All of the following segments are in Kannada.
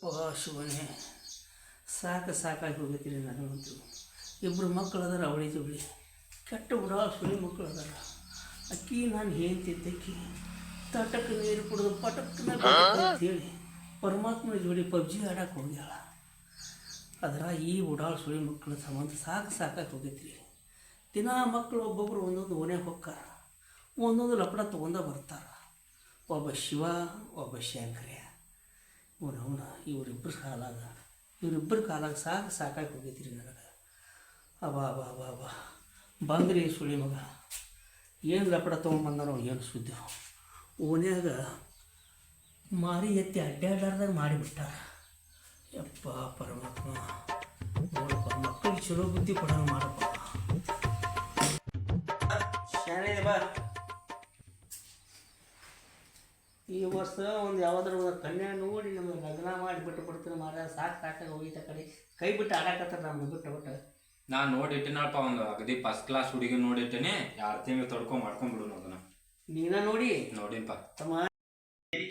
ಶಿವನೇ ಸಾಕಾಗಿ ಹೋಗೈತಿರಿ ನನಗಂತೂ. ಇಬ್ಬರು ಮಕ್ಕಳು ಅದಾರ, ಅವಳಿ ಜವಳಿ ಕೆಟ್ಟ ಬಿಡ ಸುಳಿ ಮಕ್ಕಳು ಅದಾರ. ಅಕ್ಕಿ ನಾನು ಹೇಳ್ತಿದ್ದಕ್ಕಿ ತಟಕ್ಕೆ ನೀರು ಕುಡಿದು ಪಟಕ್ಕನ ಅಂತೇಳಿ ಪರಮಾತ್ಮನ ಜೋಡಿ ಪಬ್ಜಿ ಆಡಕ್ಕೆ ಹೋಗ್ಯಾಳ. ಅದರ ಈ ಉಡಾಳು ಸುಳಿ ಮಕ್ಕಳ ಸಂಬಂಧ ಸಾಕಾಗಿ ಹೋಗೈತ್ರಿ. ದಿನ ಮಕ್ಕಳು ಒಬ್ಬೊಬ್ಬರು ಒಂದೊಂದು ಓನ್ಯಾಗ ಹೋಗ್ತಾರ, ಒಂದೊಂದು ಲಪಡ ತೊಗೊಂಡ ಬರ್ತಾರೆ. ಒಬ್ಬ ಶಿವ, ಒಬ್ಬ ಶಂಕರ್ಯ. ಅವನ ಇವರಿಬ್ಬರ ಕಾಲಾಗ ಸಾಕಾಗಿ ಹೋಗೈತ್ರಿ ನನಗೆ. ಅಬಾ ಬಂದ್ರಿ ಸುಳಿ ಮಗ ಏನು ಲಪಡ ತೊಗೊಂಬಂದಾರ ಏನು ಸುದ್ದಿ. ಓನ್ಯಾಗ ಮಾರಿ ಎತ್ತಿ ಅಡ್ಡಾಡ್ಲಾರ್ದಾಗ ಮಾಡಿಬಿಟ್ಟಾರ. ಯಪ್ಪ ಪರಮಾತ್ಮ ನೋಡಪ್ಪ, ಮಕ್ಕಳಿಗೆ ಚಲೋ ಬುದ್ಧಿ ಕೊಡೋಣ ಮಾಡಪ್ಪ. ಶಾನೆ ಬಾ, ಈ ವರ್ಷ ಒಂದು ಯಾವುದಾದ್ರು ಒಂದು ಕನ್ಯಾ ನೋಡಿ ನಮಗೆ ಲಗ್ನ ಮಾಡಿ ಬಿಡ್ತೀನಿ ಮಾರ. ಸಾಕಾಗಿ ಹೋಗಿದ್ದ ಕಡೆ ಕೈ ಬಿಟ್ಟು ಆಡಾಕತ್ತಾರ ನಮ್ಗೆ ಬಿಟ್ಟು. ನಾನು ನೋಡಿಟ್ಟಿನಪ್ಪ, ಒಂದು ಅಗದಿ ಫಸ್ಟ್ ಕ್ಲಾಸ್ ಹುಡುಗಿ ನೋಡಿಟ್ಟಿನಿ. 2 ತಿಂಗಳು ಮಾಡ್ಕೊಂಡ್ಬಿಡು ಅದನ್ನ. ನೀನ ನೋಡಿನಪ್ಪ ತಮ್ಮ.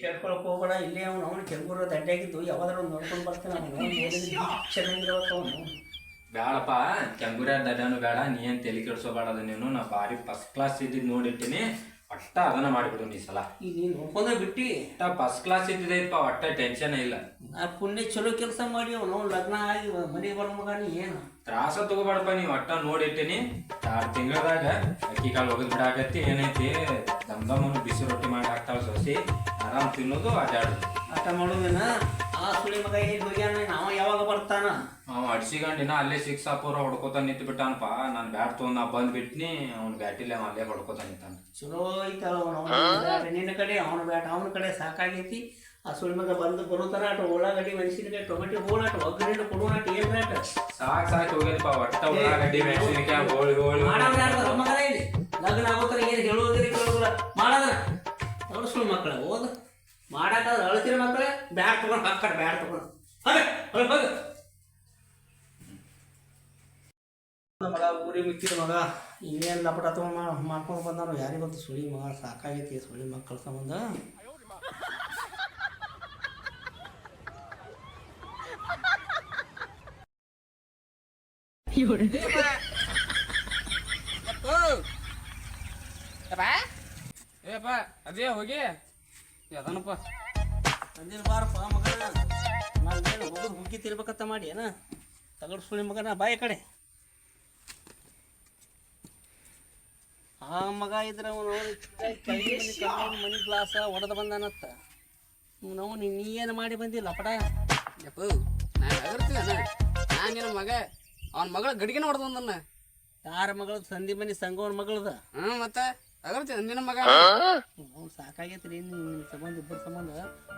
ಕೇಳ್ಕೊಳಕ್ ಹೋಗ್ಬೇಡ, ಇಲ್ಲೇ ಅವನು ಕೆಂಗೂರು ದಂಡೆಯಾಗಿದ್ದು ಯಾವ್ದಾರು ಒಂದು ನೋಡ್ಕೊಂಡು ಬರ್ತಾನೆ. ಚೆನ್ನಾಗಿರ್ಬೇಕು ಅವನು. ಬೇಡಪ್ಪ, ಕೆಂಗೂರ ದಡ್ಡನು ಬೇಡ, ನೀ ಏನು ತಲೆ ಕೆಡ್ಸೋಬೇಡ. ಅದ ನೀನು ನಾ ಭಾರಿ ಫಸ್ಟ್ ಕ್ಲಾಸ್ ಇದ್ದಿದ್ದು ನೋಡಿಟ್ಟಿನಿ. ಒಟ್ಟ ಅದನ್ನ ಮಾಡಿಬಿಡು ಈ ಸಲ. ಈಗ ನೀನು ನೋಡ್ಕೊಂಡ ಬಿಟ್ಟು ಫಸ್ಟ್ ಕ್ಲಾಸ್ ಇದ್ದಿದ್ದೈತಪ್ಪ, ಒಟ್ಟ ಟೆನ್ಷನ್ ಇಲ್ಲ. ಆ ಪುಣ್ಯ ಚಲೋ ಕೆಲಸ ಮಾಡಿ ಅವನು ಲಗ್ನ ಆಗಿ ಮನೆಗೆ ಬರೋ ಮಗ. ನೀ ಏನು ತ್ರಾಸ ತಗೋಬೇಡಪ್ಪ, ನೀವು ಒಟ್ಟ ನೋಡಿಟ್ಟಿನಿ. 2 ತಿಂಗಳದಾಗ ಅಕ್ಕಿ ಕಾಲು ಹೋಗದ್ ಬಿಡಾಕತ್ತಿ. ಏನೈತಿ ದಮ್ದಮ್ಮನು ಬಿಸಿ ರೊಟ್ಟಿ ಮಾಡಿ ಹಾಕ್ತಾವ ಸೊಸಿ. ಆರಾಮ್ ತಿನ್ನೋದು, ಅಡ್ಡಾಡೋದು. ಆಟ ಮಾಡೋದೇನ. ಆ ಸುಳಿ ಮಗ ಹೇಗೆ ಹೋಗ್ಯಾನ, ನಾವು ಯಾವಾಗ ಬರ್ತಾನ? ಅವ ಅಡ್ಸಿಗಂಡಿನ ಅಲ್ಲೇ 6 ಅಪೂರ ಹೊಡ್ಕೋತ ನಿಂತು ಬಿಟ್ಟಾನಪ್ಪ. ನಾನು ಬ್ಯಾಟ್ ತೊಗೊಂಡು ನಾ ಬಂದ್ಬಿಟ್ನಿ. ಅವ್ನು ಬ್ಯಾಟಿಲ್ಲ, ಅಲ್ಲೇ ಹೊಡ್ಕೋತ ನಿಂತಾನ. ಚಲೋ ಐತಲ್ಲ ನಿನ್ನ ಕಡೆ, ಅವನ ಬ್ಯಾಟ್ ಅವನ ಕಡೆ ಸಾಕಾಗೈತಿ. ಆ ಸುಳಿ ಮಗ ಬರೋತನ ಆಟ ಉಳ್ಳಾಗಡ್ಡಿ, ಮೆಣಸಿನಕಾಯಿ, ಟೊಮೆಟೊ ಹೋಳಾಟ, ಒಗ್ಗರಣೆ ಕೊಡುವಾಟ, ಏನ್ ಬ್ಯಾಟ ಸಾಕು ಹೋಗ್ಯದಪ್ಪ. ಒಟ್ಟ ಉಳ್ಳಾಗಡ್ಡಿ, ಮೆಣಸಿನಕಾಯಿ, ಹೋಳಿ ಮಗನ ಇಲ್ಲಿ ಲಗ್ನ ಆಗೋತರ ಏನು ಹೇಳೋದ್ರಿ ಕೇಳೋದಿಲ್ಲ ಮಾಡದ. ಅವ್ರ ಸುಳಿ ಮಕ್ಕಳ ಹೋದ ಮಾಡಾಕಾದ್ರೆ ಅಳ್ತಿರ ಮಕ್ಕಳ ಬ್ಯಾಟ್ ತಗೊಂಡು ಹಾಕ್ತಾರ. ಬ್ಯಾಟ್ ತಗೊಂಡು ಮಗ ಊರಿಗೆ ಮಿಕ್ಕಿದ ಮಗ ಇನ್ನೇನು ಲಪಟ ತಗೊಂಡು ಮಾಡ್ಕೊಂಡು ಬಂದವರು ಯಾರಿಗೆ ಗೊತ್ತು. ಸುಳಿ ಮಗ ಸಾಕಾಗೈತಿ ಸುಳಿ ಮಕ್ಕಳ ಸಂಬಂಧ. ಏಪ್ಪ ಅದೇ ಹೋಗಿ ಅದನಪ್ಪ ತಂದಿನ ಬಾರಪ್ಪ ಮಗ. ನಾನೇನು ಹೋಗೋದು ಹುಗ್ಗಿ ತಿರ್ಬೇಕಂತ ಮಾಡಿ ಏನ ತಗಡು ಸುಳಿ ಮಗನ ಬಾಯಿ ಕಡೆ. ಆ ಮಗ ಇದ್ರೆ ಅವನು ಮನಿ ಗ್ಲಾಸ ಒಡೆದು ಬಂದಾನತ್ತ. ನಾವು ನೀ ಏನು ಮಾಡಿ ಬಂದಿಲ್ಲ ಪಡ. ಯಪ್ಪ ನಾನು ಅಗರ್ತೀವನ, ನಾನೇನು ಮಗ ಅವನ ಮಗಳ ಗಡಿಗೆನ ಹೊಡೆದು ಬಂದನ್ನ. ಯಾರ ಮಗಳದು? ಸಂಧಿ ಮನಿ ಸಂಗವನ ಮಗಳದ. ಮತ್ತೆ ಅಗರ್ತೀವ ನಿನ್ನ ಮಗ. ಅವ್ನು ಸಾಕಾಗೈತ್ರಿ ನಿಮ್ಮ ಸಂಬಂಧ, ಇಬ್ಬರ ಸಂಬಂಧ.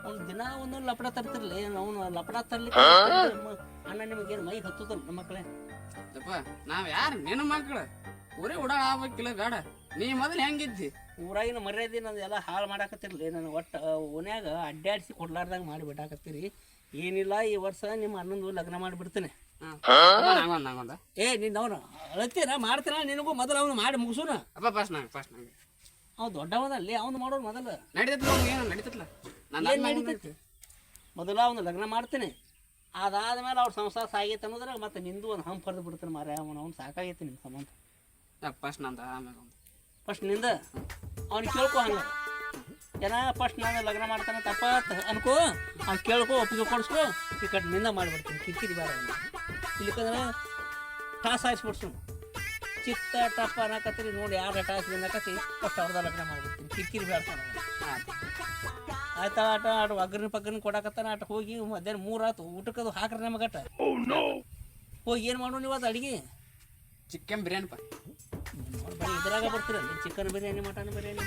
ಅವ್ನು ದಿನ ಒಂದೊಂದು ಲಪಡ ತರ್ತಿರ್ಲಿ. ಅವನು ಲಪಡ ತರ್ಲಿಕ್ಕೆ ಅಣ್ಣ ನಿಮಗೇನು ಮೈ ಹತ್ತದಲ್ಲ ನಮ್ಮ ಮಕ್ಕಳೇ. ಯಪ್ಪ ನಾವ್ ಯಾರು ನಿನ್ನ ಮಕ್ಕಳು? ಊರೇ ಓಡಾಡ ಆಗ್ಬೇಕಿಲ್ಲ ಬೇಡ. ನೀ ಮೊದಲು ಹೆಂಗಿದ್ದಿ? ಊರಾಗಿನ ಮರ್ಯಾದೆ ನಂದು ಎಲ್ಲ ಹಾಳು ಮಾಡಾಕತ್ತಿರ್ಲಿ. ನಾನು ಒಟ್ಟು ಓನ್ಯಾಗ ಅಡ್ಡಾಡಿಸಿ ಕೊಡ್ಲಾರ್ದಾಗ ಮಾಡಿ ಬಿಟ್ಟಾಕತ್ತೀರಿ. ಏನಿಲ್ಲ, ಈ ವರ್ಷ ನಿಮ್ಮ ಅಣ್ಣಂದು ಲಗ್ನ ಮಾಡಿಬಿಡ್ತೇನೆ. ಏ ನಿನ್ನ ಅವನು ಅಳತೀರ ಮಾಡ್ತೀನ, ನಿನಗೂ ಮೊದಲು ಅವನು ಮಾಡಿ ಮುಗಿಸೋಣ. ಅಪ್ಪ ಫಸ್ಟ್ ನಂಗೆ ಅವ್ ದೊಡ್ಡವನಲ್ಲಿ ಅವ್ನು ಮಾಡೋರು ಮೊದಲು ನಡೀತೈತಿ. ಏನು ನಡೀತೈತಿಲ್ಲ, ನಾನು ನಡೀತೈತಿ. ಮೊದಲು ಅವನು ಲಗ್ನ ಮಾಡ್ತೇನೆ. ಅದಾದ್ಮೇಲೆ ಅವ್ರ ಸಂಸಾರ ಸಾಗೈತೆ ಅನ್ನೋದ್ರಾಗ ಮತ್ತೆ ನಿಂದು ಒಂದು ಹಂಪ್ ಹರಿದು ಬಿಡ್ತಾನೆ ಮಾರ. ಅವ್ನು ಸಾಕಾಗೈತೆ ನಿಮ್ಮ ಸಂಬಂಧ. ಫಸ್ಟ್ ನಂದು ಆಮೇಲೆ ಫಸ್ಟ್ ನಿಂದ ಅವ್ನಿಗೆ ಕೇಳ್ಕೊ. ಹಂಗೆ ಏನ ಫಸ್ಟ್ ನಾನು ಲಗ್ನ ಮಾಡ್ತಾನೆ ತಪ್ಪ ಅನ್ಕೋ, ಅವ್ನು ಕೇಳ್ಕೊ, ಒಪ್ಪಿಗೆ ಕೊಡಿಸ್ಕೊ. ಈ ಕಡೆ ನಿಂದ ಮಾಡಿಬಿಡ್ತೀನಿ. ಕಿರಿಕಿರಿ ಬೇಡ ಇಲ್ಲಿಕಂದ್ರೆ ಟಾಸ್ ಹಾಯಿಸ್ಬಿಡ್ಸು. ಚಿತ್ತ ಟಪ್ಪ ಅನ್ನಕತ್ತೀರಿ ನೋಡಿ, ಯಾರು ಟಾಸ್ ಅನ್ನಕತ್ತಿ ಫಸ್ಟ್ ಅವ್ರದ ಲಗ್ನ ಮಾಡಿಬಿಡ್ತೀನಿ. ಕಿರಿಕಿರಿ ಬೇಡ ಆಯ್ತಾ. ಆಟ ಒಗ್ಗರಣೆ ಪಗ್ಗರಣೆ ಕೊಡಕತ್ತಾನ. ಆಟ ಹೋಗಿ ಮಧ್ಯಾಹ್ನ 3 ಆಯ್ತು. ಊಟಕ್ಕದು ಹಾಕ್ರಿ ನಮಗಟ್ಟ ಹೋಗಿ ಏನು ಮಾಡು ನೀವು. ಅದು ಅಡುಗೆ ಚಿಕನ್ ಬಿರಿಯಾನಿಪ್ಪ. ಬರೀ ಇದ್ರಾಗ ಬರ್ತೀರಲ್ಲ, ಚಿಕನ್ ಬಿರಿಯಾನಿ, ಮಟನ್ ಬಿರಿಯಾನಿ,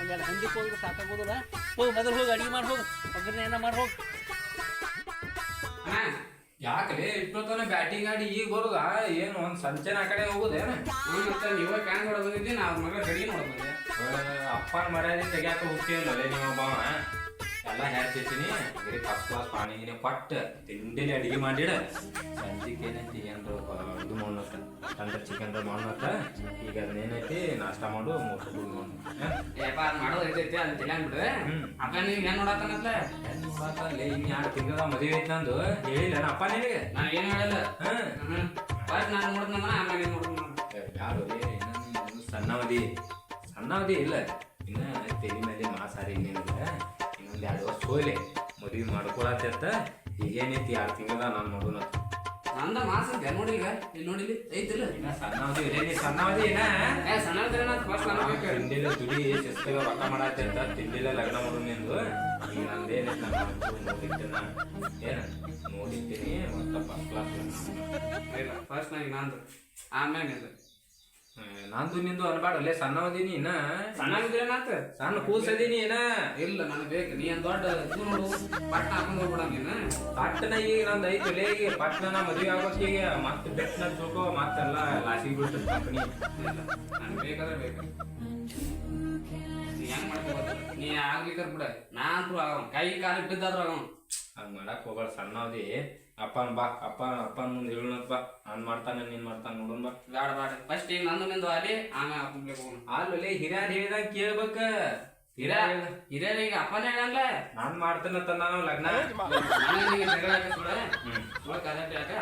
ಒಂದೆರಡು ಹಂದಿಕ್ಕೆ ಹೋದ್ರೆ ಸಾಕಾಗೋದಿಲ್ಲ. ಹೋಗಿ ಮೊದಲು ಹೋಗಿ ಅಡುಗೆ ಮಾಡಿ ಹೋಗಿ, ಒಗ್ಗರಣೆ ಏನ ಮಾಡಿ ಹೋಗಿ. ಯಾಕಲೇ ಇಷ್ಟೊತ್ತನ ಬ್ಯಾಟಿಂಗ್ ಆಡಿ ಈಗ ಬರೋದ? ಏನು ಒಂದು ಸಂಚನ ಆ ಕಡೆ ಹೋಗುದೇನು? ಮತ್ತೆ ನೀವ ಕ್ಯಾನ್ ನೋಡ ಬಂದಿದ್ದಿ, ನಾ ಅವ್ರ ಮಗಳ ಗಡಿಗೆ ನೋಡ ಬಂದೆ. ಅಪ್ಪನ ಮರ್ಯಾದೆ ತೆಗ್ಯಾಕ ಹೋಗ್ತೀವಲ್ಲೇ ನೀವೊಬ್ಬ. ಎಲ್ಲ ಹೇಳ್ತಿರ್ತೀನಿ ಬರೀ ಫಸ್ಟ್ ಕ್ಲಾಸ್ ಪಾನಿ ಗಿನಿ ಕೊಟ್ಟು ತಿಂಡಿಲಿ ಅಡಿಗೆ ಮಾಡಿಡ ಸಂಜಿಗೆ ಏನೈತಿ ಏನ್ರ ಇದು ಮಾಡೋಕ ತಂದ್ರೆ ಚಿಕನ್ ಮಾಡೋಕ ಈಗ ಅದನ್ನೇನೈತಿ ನಾಷ್ಟ ಮಾಡು ಮುಟ್ಟು ಏಪ ಅದು ಮಾಡೋದು ಐತೈತಿ ಅದು ತಿಳ್ಯಾಂಗ್ ಬಿಡು ಅಪ್ಪ ನೀನು ಏನು ನೋಡತ್ತಾನತ್ಲ ಇನ್ನು 2 ತಿಂಗಳ ಮದುವೆ ಐತಿ ನಂದು ಹೇಳಿಲ್ಲ ಅಪ್ಪ ನಿನಗೆ ನಾನು ಏನು ಹೇಳಲ್ಲ ಫಸ್ಟ್ ನಾನು ನೋಡ್ದಮ್ಮ ಆಮೇಲೆ ನೀನು ನೋಡ್ದು ಯಾರು ಸಣ್ಣವದಿ ಇಲ್ಲ ಇನ್ನು ತೆಲಿ ಮೇಲೆ ಮಾಸಾರಿ ಇನ್ನೇನಿಲ್ಲ ಇನ್ನೊಂದು 2 ವರ್ಷ ಹೋಗ್ಲಿ ಮದುವೆ ಮಾಡ್ಕೊಳತ್ತ ಈಗೇನೈತಿ 2 ತಿಂಗಳ ನಾನು ನೋಡೋಣ ನಂದ ಮಾಸ ಅಂತ ನೋಡಿಲ್ಲ ಇಲ್ಲಿ ನೋಡಿಲಿ ಐತಿಲ್ಲ ಸಣ್ಣವದಿ ಸಣ್ಣ ಫಸ್ಟ್ ತಿಂಡಿಲ್ಲ ದುಡಿ ಶಿಸ್ತಾಗ ರೊಕ್ಕ ಮಾಡತ್ತ ತಿಂಡಿಲ್ಲ ಲಗ್ನ ಮಾಡೋಣ ಎಂದು ಈಗ ನಂದೇನೈತಿ ನಾನು ನೋಡಿರ್ತೇನ ನೋಡಿರ್ತೀನಿ ಒಟ್ಟ ಫಸ್ಟ್ ಕ್ಲಾಸ್ ಫಸ್ಟ್ ನನಗೆ ನಂದು ಆಮೇಲೆ ನಿಂದು ನಂದು ನಿಂದು ಅನ್ಬಾಡಲ್ಲೇ ಸಣ್ಣವದೀನಿ ಇನ್ನ ಸಣ್ಣಗಿದ್ರೆ ನಾತ ಸಣ್ಣ ಕೂಸದೀನಿ ಏನ ಇಲ್ಲ ನನಗೆ ಬೇಕು ನೀ ಒಂದು ದೊಡ್ಡ ಇದು ನೋಡು ಪಟ್ನ ಹಾಕೊಂಡು ಹೋಗ್ಬಿಡ ನೀನು ಪಟ್ಟಣ ಈಗ ನಂದು ಐತಲೇ ಈಗ ಪಟ್ಟಣ ನಾ ಮದುವೆ ಆಗೋಕೆ ಈಗ ಮತ್ತೆ ಬೆಟ್ಟನ ತಿಳ್ಕೊ ಮತ್ತೆಲ್ಲ ಲಾಸಿಗೆ ಬೀಳ್ತದೆ ಕಂಪನಿ ಇಲ್ಲ ನನಗೆ ಬೇಕಾದ್ರೆ ಬೇಕು ನೀ ಹೆಂಗ್ ಮಾಡ್ಕೋಬೋದು ನೀ ಆಗ್ಲಿಕ್ಕಾರ ಬಿಡ ನಾ ಅಂತೂ ಆಗವ ಕೈ ಕಾಲಿಗೆ ಬಿದ್ದಾದ್ರೂ ಆಗವ ಹಂಗೆ ಮಾಡಕ್ ಹೋಗ್ಬೇಡ ಸಣ್ಣವದಿ ಅಪ್ಪನ ಬಾ ಅಪ್ಪನ ಮುಂದೆ ಹೇಳೋಣತ್ ಬಾ ನಾನ್ ಮಾಡ್ತಾನೆ ನೀನ್ ಮಾಡ್ತಾನೆ ನೋಡೋಣ ಬಾ ಬೇಡ ಬೇಡ ಫಸ್ಟ್ ಈಗ ನಂದು ನಿಂದು ಅಲ್ಲಿ ಆಮೇಲೆ ಅಪ್ಪನ್ಗೆ ಹೋಗೋಣ ಅಲ್ಲೇ ಹಿರಿಯರ್ ಹೇಳಿದಾಗ ಕೇಳ್ಬೇಕ ಹಿರಿಯರಿಗೆ ಅಪ್ಪನೇ ಹೇಳಲ್ಲ ನಾನ್ ಮಾಡ್ತೇನಂತ ನಾನು ಲಗ್ನ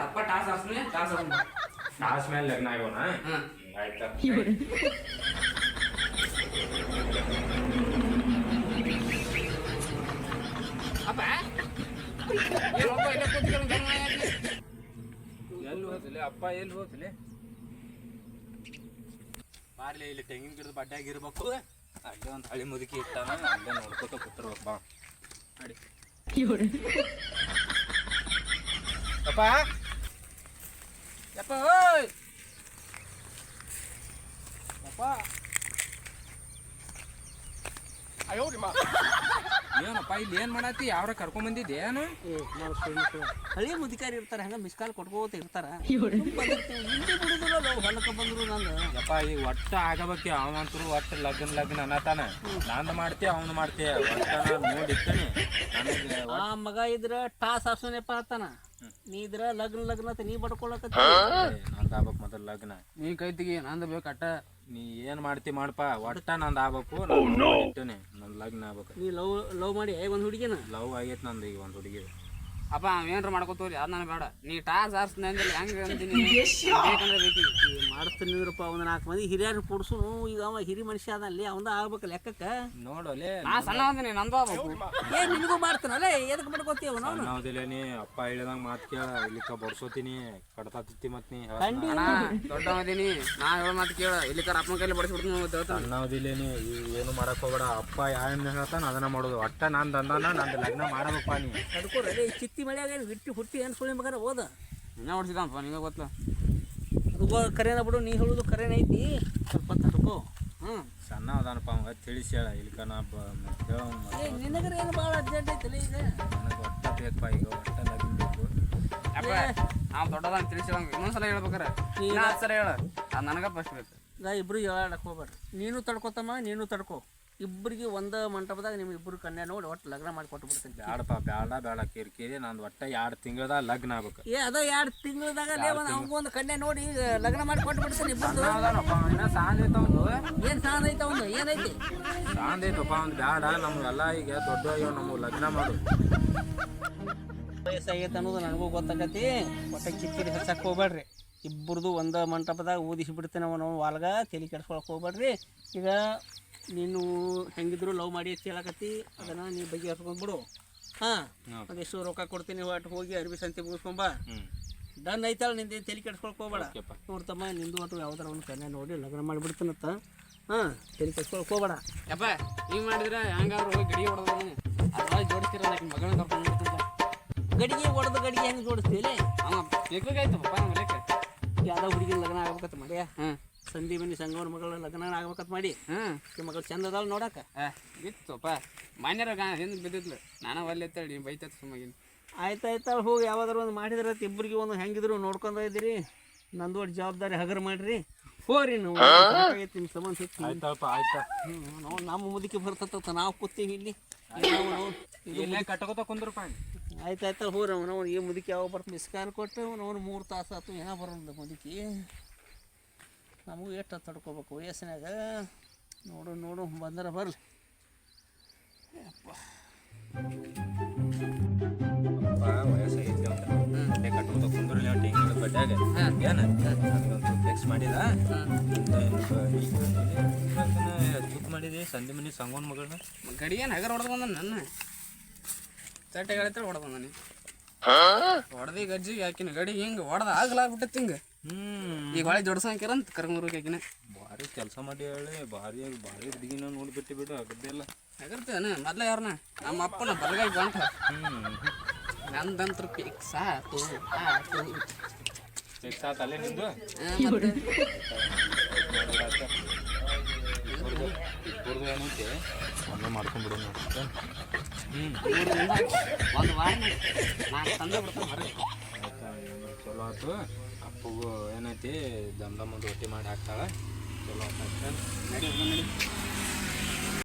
ಅಪ್ಪ ಟಾಸ್ ಹಾಸ್ತಾನೆ ಟಾಸ್ ಹಾಸ್ತಾನೆ ಟಾಸ್ ಮೇಲೆ ಲಗ್ನ ಆಗೋಣ ಆಯ್ತಾ ಅಪ್ಪ ಏನಪ್ಪ ಇಲ್ಲ ಕೂತ್ಕೊಂಡು ಎಲ್ಲಿ ಹೋದ್ಲೆ ಅಪ್ಪ ಎಲ್ಲಿ ಹೋದ್ಲೆ ಬಾರ್ಲಿ ಇಲ್ಲಿ ತೆಂಗಿನ ಗಿಡದ ಬಡ್ಡಾಗಿರ್ಬೇಕು ಅಲ್ಲೇ ಒಂದು ಹಳಿ ಮುದುಕಿ ಇರ್ತಾನ ಅಲ್ಲೇ ನೋಡ್ಕೊತ ಕೂತಿರ್ಬೇಕು ಬಾ ನೋಡಿ ಅಪ್ಪ ಯಪ್ಪ ಓಯ್ ಅಪ್ಪ ಏನಪ್ಪ ಇಲ್ಲಿ ಏನ್ ಮಾಡತ್ತಿ ಯಾವ್ರ ಕರ್ಕೊಂಡ್ ಬಂದಿದ್ದೆ ಏನು ಹಳಿ ಮುದುಕಾರಿ ಇರ್ತಾರೆ ಹಂಗ ಮಿಸ್ ಕಾಲ್ ಕೊಟ್ಕೋತ ಇರ್ತಾರ ಇಲ್ಲಿ ಬಿಡುದಿಲ್ಲ ಹೊಲಕ್ಕೆ ಬಂದ್ರು ನಂದು ಯಪ್ಪ ಈಗ ಒಟ್ಟ ಆಗಬೇಕು ಅವಂತರು ಒಟ್ಟು ಲಗ್ನ ಅನ್ನತಾನ ನಂದು ಮಾಡ್ತೀಯ ಅವನು ಮಾಡ್ತೀಯ ಒಟ್ಟ ನೋಡಿರ್ತಾನೆ ಆ ಮಗ ಇದ್ರ ಟಾಸ್ ಹಾಸೋನೆಪ್ಪ ಆತಾನ ನೀ ಇದ್ರ ಲಗ್ನ ಅಂತ ನೀ ಬಡ್ಕೊಳಕ ನಂದು ಆಗ್ಬೇಕು ಮೊದಲು ಲಗ್ನ ನೀ ಕೈ ತೆಗಿ ನಂದು ಬೇಕು ಅಟ್ಟ ನೀ ಏನ್ ಮಾಡ್ತಿ ಮಾಡಪ್ಪ ಒಟ್ಟ ನಂದು ಆಗ್ಬೇಕು ಇಟ್ಟನೆ ನಂದು ಲಗ್ನ ಆಗ್ಬೇಕು ನೀ ಲವ್ ಮಾಡಿ ಒಂದ್ ಹುಡುಗಿನ ಲವ್ ಆಗೈತೆ ನಂದು ಈಗ ಒಂದು ಹುಡುಗಿ ಅಪ್ಪ ಏನ್ರ ಮಾಡ್ಕೋತವ್ರಿ ಅದ್ ನನಗೆ ಬೇಡ ನೀ ಟಾಸ್ ಹಾರಿಸ್ತೀನಿ ಅಂದ್ರೆ ಹೆಂಗೆ ಅಂತೀನಿ ಬೇಕಂದ್ರೆ ಬೇಕೀಗ ಮಾಡ್ತೀನಿ ಅಂದ್ರಪ್ಪ ಒಂದು 4 ಮಂದಿ ಹಿರಿಯರು ಪುಡ್ಸು ಈಗ ಅವ ಹಿರಿ ಮನುಷ್ಯ ಅದಲ್ಲಿ ಅವಂದ ಆಗ್ಬೇಕು ಲೆಕ್ಕಕ್ಕ ನೋಡೋಲೆ ನಾ ಸಣ್ಣ ಅಂದಿನಿ ನಂದು ಆಗ್ಬೇಕು ನಿನಗೂ ಮಾಡ್ತಾನಲ್ಲ ಎದಕ್ಕೆ ಮಾಡ್ಕೋತೀವ ನಾವು ನಾವ್ದಿಲ್ಲೇನಿ ಅಪ್ಪ ಹೇಳಿದಂಗ ಮಾತು ಕೇಳ ಇಲ್ಲಿಕ ಬಡ್ಸೋತೀನಿ ಕಡ್ತಾತಿತ್ತಿ ಮತ್ ನೀ ದೊಡ್ಡ ಅದೀನಿ ನಾ ಹೇಳೋ ಮಾತು ಕೇಳ ಇಲ್ಲಿಕಾರ ಅಪ್ಪನ ಕೈಲಿ ಬಡಿಸ್ಬಿಡ್ತೀನಿ ನಾವ್ದಿಲ್ಲೇನಿ ಏನು ಮಾಡಕ್ ಹೋಗ್ಬೇಡ ಅಪ್ಪ ಯಾವ ಹೇಳ್ತಾನ ಅದನ್ನ ಮಾಡೋದು ಒಟ್ಟ ನಂದು ಅಂದಾನ ನಂದು ಲಗ್ನ ಮಾಡಬೇಕಪ್ಪ ನೀ ತಡ್ಕೊಡ್ರಿ ಚಿತ್ತಿ ಮಳೆಯಾಗ ಬಿಟ್ಟು ಹುಟ್ಟಿ ಏನು ಸುಳಿ ಮಗನ ಹೋದ ಇನ್ನೂ ಹೊಡ್ಸಿದಪ್ಪ ನಿಮಗೆ ಗೊತ್ತಲ್ಲ ಅದು ಕರೆನ ಬಿಡು ನೀ ಹೇಳುದು ಕರೆನ ಐತಿ ಸ್ವಲ್ಪ ತಡ್ಕೋ ಸಣ್ಣ ಅದಾನಪ್ಪ ಅವಂಗ ತಿಳಿಸಿ ಹೇಳ ಇಲ್ಕ ನಾ ನಿನಗರ ಏನು ಭಾಳ ಅರ್ಜೆಂಟ್ ಐತಲ್ಲ ಈಗ ನನಗೆ ಒಟ್ಟ ಬೇಕಪ್ಪ ಈಗ ಒಟ್ಟ ಲಗ್ನ ಬೇಕು ಅಪ್ಪ ನಾವು ದೊಡ್ಡದಂಗೆ ತಿಳಿಸಿದಂಗೆ ಇನ್ನೊಂದ್ಸಲ ಹೇಳ್ಬೇಕಾರೆ ನೀನು 10 ಸಲ ಹೇಳ ಅದು ನನಗೆ ಫಸ್ಟ್ ಬೇಕು ಇಬ್ರು ಹೇಳಕ್ ಹೋಗ್ಬೇಡ್ರಿ ನೀನು ತಡ್ಕೋತಮ್ಮ ನೀನು ತಡ್ಕೋ ಇಬ್ಬರಿಗೆ ಒಂದು ಮಂಟಪದಾಗ ನಿಮ್ಗೆ ಇಬ್ಬರು ಕನ್ಯಾ ನೋಡಿ ಒಟ್ಟು ಲಗ್ನ ಮಾಡಿ ಕೊಟ್ಟು ಬಿಡ್ತೀನಿ ಬ್ಯಾಡಪ್ಪ ಬೇಡ ಕಿರಿಕಿರಿ ನಂದು ಒಟ್ಟ 2 ತಿಂಗಳದಾಗ ಲಗ್ನ ಆಗ್ಬೇಕು ಅದ 2 ತಿಂಗಳದಾಗ ಒಂದು ಕನ್ಯಾ ನೋಡಿ ಲಗ್ನ ಮಾಡಿ ಕೊಟ್ಟು ಬಿಡ್ತೀನಿ ಇಬ್ಬರು ಇನ್ನ ಸಾಂದ್ ಐತ ಒಂದು ಏನು ಸಾಂದ್ ಐತ ಒಂದು ಏನೈತಿ ಸಾಂದ್ ಐತಪ್ಪ ಒಂದು ಬ್ಯಾಡ ನಮ್ಗೆಲ್ಲ ಈಗ ದೊಡ್ಡ ನಮ್ಗೆ ಲಗ್ನ ಮಾಡು ವಯಸ್ಸಾಗೈತೆ ಅನ್ನೋದು ನನಗೂ ಗೊತ್ತಾಗತಿ ಒಟ್ಟು ಕಿರಿಕಿರಿ ಹಚ್ಚಕ್ಕೆ ಹೋಗ್ಬೇಡ್ರಿ ಇಬ್ಬರದು ಒಂದು ಮಂಟಪದಾಗ ಊದಿಸಿ ಬಿಡ್ತೇನೆ ನಾವು ವಾಲ್ಗ ತಲೆ ಕೆಡ್ಸ್ಕೊಳಕ್ಕೆ ಹೋಗ್ಬೇಡ್ರಿ ಈಗ ನೀನು ಹೆಂಗಿದ್ರು ಲವ್ ಮಾಡಿ ಅಂತ ಹೇಳಕತ್ತಿ ಅದನ್ನು ನೀ ಬಗೆಹರಿಸ್ಕೊಂಡ್ಬಿಡು ಹಾಂ ಅದೆಷ್ಟು ರೊಕ್ಕ ಕೊಡ್ತೀನಿ ಒಟ್ಟು ಹೋಗಿ ಅರ್ಬಿ ಸಂತೆ ಮುಗಿಸ್ಕೊಂಬ ಡನ್ ಐತಲ್ಲ ನಿಂದೇನು ತಲೆ ಕೆಡ್ಸ್ಕೊಳಕ್ಕೆ ಹೋಗ್ಬೇಡ ನೋಡ್ತಮ್ಮ ನಿಂದು ಒಟ್ಟು ಯಾವ್ದಾರ ಒಂದು ಕನ್ಯಾ ನೋಡಿ ಲಗ್ನ ಮಾಡಿಬಿಡ್ತೀನತ್ತ ಹಾಂ ತಲೆ ಕೆಡ್ಸ್ಕೊಳಕ್ಕೆ ಹೋಗ್ಬೇಡ ಯಪ್ಪ ಹಿಂಗೆ ಮಾಡಿದ್ರೆ ಹೆಂಗಾದ್ರು ಹೋಗಿ ಗಡಿ ಹೊಡೆದ ಅದ್ರೊಳಗೆ ಜೋಡಿಸ್ತೀರ ಮಗಳನ್ನ ಕರ್ಕೊಂಡು ಬರ್ತಿದ್ದ ಗಡಿಗೆ ಹೊಡೆದು ಗಡಿಗೆ ಹೆಂಗೆ ಜೋಡಿಸ್ತೀವಿ ಹಂಗೆ ಬೇಕಾಯ್ತಪ್ಪ ನಮ್ಮ ಲೆಕ್ಕ ಯಾವ್ದೋ ಹುಡುಗಿನ ಲಗ್ನ ಆಗ್ಬೇಕತ್ ಮಾಡ್ಯಾ ಸಂದೀಪನಿ ಸಂಗವನ ಮಗಳ ಲಗ್ನ ಆಗ್ಬೇಕತ್ ಮಾಡಿ ಮಗಳು ಚಂದ ಅದಾಳ ನೋಡಕ ಬಿತ್ತಪ್ಪ ಮಾನ್ಯರ ಹಿಂದೆ ಬಿದ್ದಿದ್ಲು ನಾನು ಒಲ್ಲೆ ಎತ್ತಾಳಿ ನೀವು ಬೈತತ್ ಸುಮ್ಮಗಿನ ಆಯ್ತಾಯ್ತಾಳ ಹೋಗಿ ಯಾವ್ದಾರು ಒಂದು ಮಾಡಿದ್ರೆ ಇಬ್ಬರಿಗೆ ಒಂದು ಹೆಂಗಿದ್ರು ನೋಡ್ಕೊಂಡ ಇದ್ದೀರಿ ನಂದು ಒಟ್ಟು ಜವಾಬ್ದಾರಿ ಹಗರ್ ಮಾಡ್ರಿ ಹೋರಿ ನಾವು ನಿಮ್ಮ ಸಂಬಂಧ ಆಯ್ತಪ್ಪ ಆಯ್ತಾ ನಾವು ನಮ್ಮ ಮುದುಕಿ ಬರ್ತತ್ತ ನಾವು ಕೂತೀವಿ ಇಲ್ಲಿ ಇಲ್ಲೇ ಕಟ್ಕೋತ ಕುಂದ್ರಪ್ಪ. ಆಯ್ತಾಯ್ತು ಹೋರಿ ಅವನವನು ಈ ಮುದುಕಿ ಯಾವ ಬರ್ತ ಮಿಸ್ಕಾನ್ ಕೊಟ್ಟು ಅವನವನು 3 ತಾಸು ಆತು ಏನೋ ಬರೋಲ್ಲ ಮುದುಕಿ. ನಮಗೂ ಎಷ್ಟು ತಡ್ಕೋಬೇಕು ವಯಸ್ಸಿನಾಗ. ನೋಡು ಬಂದರೆ ಬರಲಿ. ವಯಸ್ಸಾಗೈತಿ ಅಂತ ಇಲ್ಲೇ ಕಟ್ಕೋತ ಕುಂದ್ರಲಿ ಅಂತ ಹಿಂಗೆ ಬಡ್ಯಾಗ ಏನು ಅದೊಂದು ಫಿಕ್ಸ್ ಮಾಡಿದ ಚುಕ್ ಮಾಡಿದೆ ಸಂಧಿ ಮನೆ ಸಂಗೋನ್ ಮಗಳನ್ನ ಗಡಿ ಏನು ಹಗರ್ ಹೊಡೆದು ಬಂದ ನನ್ನ ಚಟ್ಟೆ ಗಾಳಿ ಹೊಡೆದು ಬಂದಾನೆ. ಹೊಡೆದಿ ಗಜ್ಜಿಗೆ ಹಾಕಿನ ಗಡಿ ಹಿಂಗೆ ಹೊಡೆದ ಆಗ್ಲಾಗ್ಬಿಟ್ಟೈತಿ ಹಿಂಗೆ. ಈಗ ಹೊಳೆ ಜೋಡ್ಸಂಕಿರಂತ ಕರ್ಕೊಂಬರ್ಬೇಕು ಹಾಕಿನ. ಭಾರಿ ಕೆಲಸ ಮಾಡಿ ಹೇಳಿ ಭಾರಿ ಹುಡುಗಿನ ನೋಡ್ಬಿಟ್ಟು ಬಿಡು ಆಗದ್ದೆಲ್ಲ ಆಗಿರ್ತೇನೆ ಮೊದ್ಲ ಯಾರನ್ನ ನಮ್ಮ ಅಪ್ಪನ ಬಲಗಾಯಿ ಬಂತ ನಂದಂತ್ರ ಫಿಕ್ಸ್ ಆತು ಫಿಕ್ಸ್ ಆತಲ್ಲೇ ನಿಂದು ಏನೈತೆ ಒಮ್ಮೆ ಮಾಡ್ಕೊಂಡ್ಬಿಡು ಒಂದು ವಾರ ನಾನು ತಂದೆ ಬಿಡ್ತಾನೆ ಹೊರಗೆ. ಚಲೋ ಆಯ್ತು. ಅಪ್ಪಗೂ ಏನೈತಿ ದಮ್ ಒಂದು ರೊಟ್ಟಿ ಮಾಡಿ ಹಾಕ್ತಾಳೆ. ಚಲೋ ಆಯ್ತು. ನಡಿ